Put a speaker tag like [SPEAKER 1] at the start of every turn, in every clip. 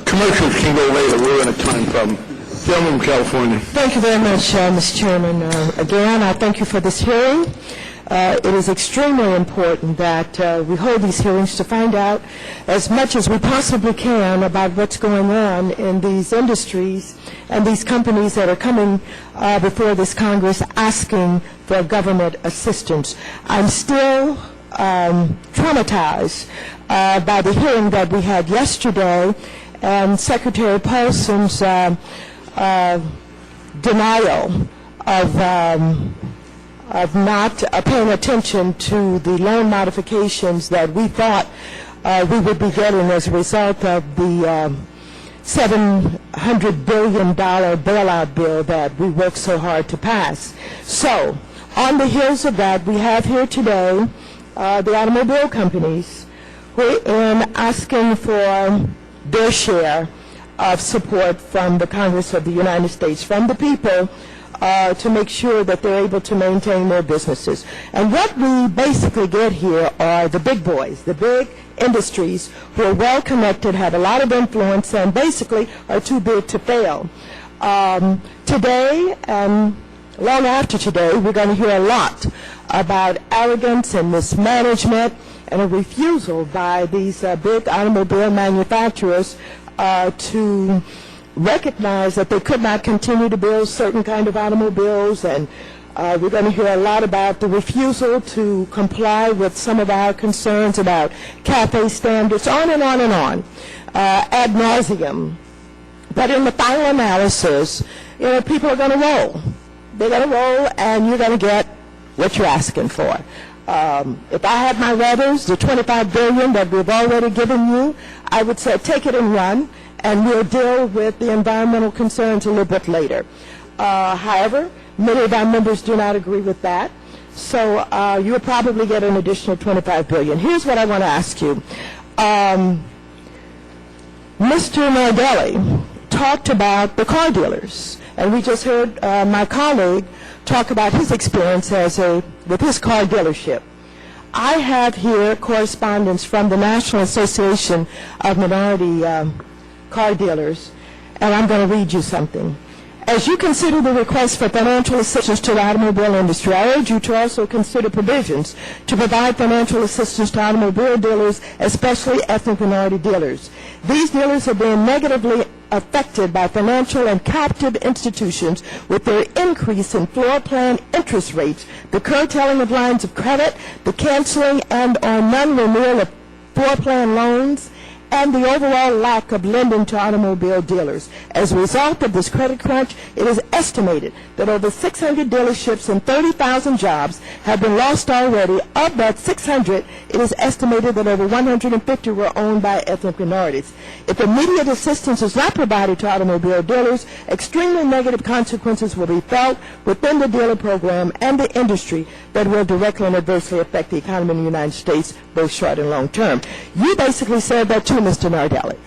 [SPEAKER 1] Commercials can go later. We're in a time problem. Gentleman from California.
[SPEAKER 2] Thank you very much, Mr. Chairman. Again, I thank you for this hearing. It is extremely important that we hold these hearings to find out as much as we possibly can about what's going on in these industries and these companies that are coming before this Congress asking for government assistance. I'm still traumatized by the hearing that we had yesterday and Secretary Paulson's denial of not paying attention to the loan modifications that we thought we would be getting as a result of the $700 billion bailout bill that we worked so hard to pass. So, on the heels of that, we have here today the automobile companies who are asking for their share of support from the Congress of the United States, from the people, to make sure that they're able to maintain their businesses. And what we basically get here are the big boys, the big industries who are well connected, have a lot of influence, and basically are too big to fail. Today, and long after today, we're going to hear a lot about arrogance and mismanagement and a refusal by these big automobile manufacturers to recognize that they could not continue to build certain kind of automobiles, and we're going to hear a lot about the refusal to comply with some of our concerns about CAFE standards, on and on and on, ad nauseum. But in the final analysis, you know, people are going to roll. They're going to roll, and you're going to get what you're asking for. If I had my rubbers, the $25 billion that we've already given you, I would say take it and run, and we'll deal with the environmental concerns a little bit later. However, many of our members do not agree with that, so you'll probably get an additional $25 billion. Here's what I want to ask you. Mr. Nardelli talked about the car dealers, and we just heard my colleague talk about his experience with his car dealership. I have here correspondence from the National Association of Minority Car Dealers, and I'm going to read you something. As you consider the request for financial assistance to the automobile industry, I urge you to also consider provisions to provide financial assistance to automobile dealers, especially ethnic minority dealers. These dealers are being negatively affected by financial and captive institutions with their increase in floor plan interest rates, the curtailing of lines of credit, the canceling and or non-renewal of floor plan loans, and the overall lack of lending to automobile dealers. As a result of this credit crunch, it is estimated that over 600 dealerships and 30,000 jobs have been lost already. Of that 600, it is estimated that over 150 were owned by ethnic minorities. If immediate assistance is not provided to automobile dealers, extremely negative consequences will be felt within the dealer program and the industry that will directly and adversely affect the economy in the United States, both short and long term. You basically said that too, Mr. Nardelli.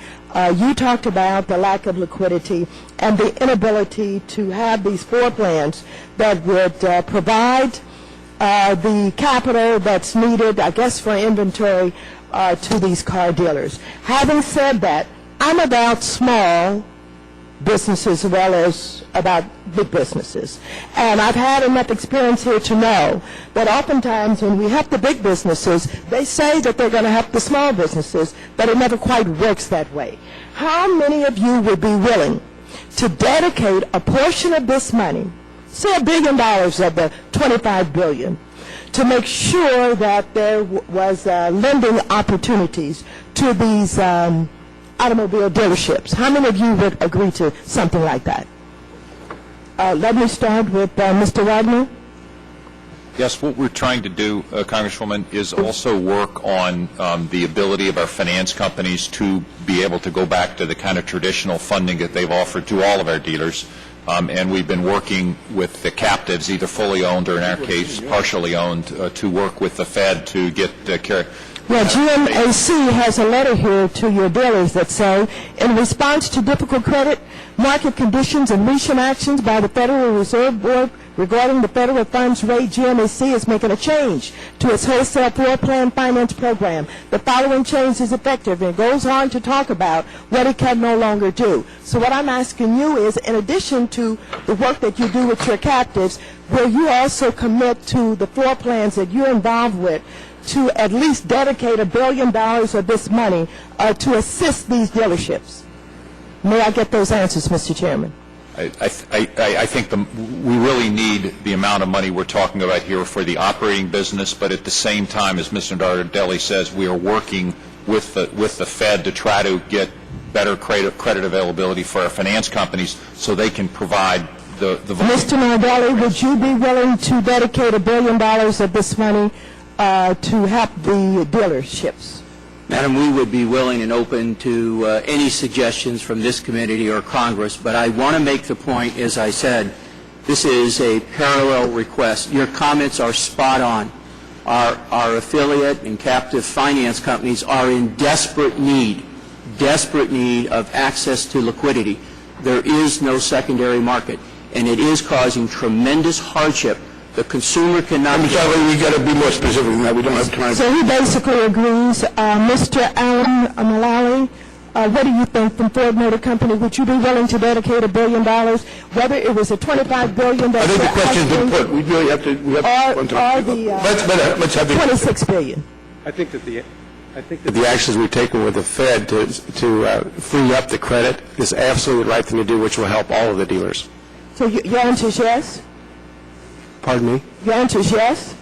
[SPEAKER 2] You talked about the lack of liquidity and the inability to have these floor plans that would provide the capital that's needed, I guess, for inventory to these car dealers. Having said that, I'm about small businesses as well as about big businesses. And I've had enough experience here to know that oftentimes when we help the big businesses, they say that they're going to help the small businesses, but it never quite works that way. How many of you would be willing to dedicate a portion of this money, say $1 billion of the $25 billion, to make sure that there was lending opportunities to these automobile dealerships? How many of you would agree to something like that? Let me start with Mr. Wagoner.
[SPEAKER 3] Yes, what we're trying to do, Congresswoman, is also work on the ability of our finance companies to be able to go back to the kind of traditional funding that they've offered to all of our dealers. And we've been working with the captives, either fully owned or in our case partially owned, to work with the Fed to get care.
[SPEAKER 2] Well, GMAC has a letter here to your dealers that say, in response to difficult credit market conditions and recent actions by the Federal Reserve Board regarding the federal funds rate, GMAC is making a change to its wholesale floor plan finance program. The following change is effective, and it goes on to talk about what it can no longer do. So what I'm asking you is, in addition to the work that you do with your captives, will you also commit to the floor plans that you're involved with to at least dedicate $1 billion of this money to assist these dealerships? May I get those answers, Mr. Chairman?
[SPEAKER 3] I think we really need the amount of money we're talking about here for the operating business, but at the same time, as Mr. Nardelli says, we are working with the Fed to try to get better credit availability for our finance companies so they can provide the volume.
[SPEAKER 2] Mr. Nardelli, would you be willing to dedicate $1 billion of this money to help the dealerships?
[SPEAKER 4] Madam, we would be willing and open to any suggestions from this committee or Congress, but I want to make the point, as I said, this is a parallel request. Your comments are spot on. Our affiliate and captive finance companies are in desperate need of access to liquidity. There is no secondary market, and it is causing tremendous hardship. The consumer cannot...
[SPEAKER 1] We've got to be more specific than that. We don't have time.
[SPEAKER 2] So he basically agrees. Mr. Alan Mulally, what do you think from Ford Motor Company? Would you be willing to dedicate $1 billion, whether it was a $25 billion
[SPEAKER 1] I think the question's been put. We really have to...
[SPEAKER 2] or the
[SPEAKER 1] let's have the...
[SPEAKER 2] $26 billion.
[SPEAKER 5] I think that the actions we've taken with the Fed to free up the credit is absolutely the right thing to do, which will help all of the dealers.
[SPEAKER 2] So your answer is yes?
[SPEAKER 5] Pardon me?
[SPEAKER 2] Your answer is yes?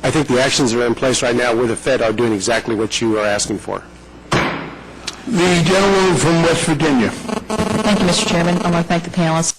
[SPEAKER 5] I think the actions that are in place right now with the Fed are doing exactly what you are asking for.
[SPEAKER 1] The gentleman from West Virginia.
[SPEAKER 6] Thank you, Mr. Chairman. I want to thank the panelists.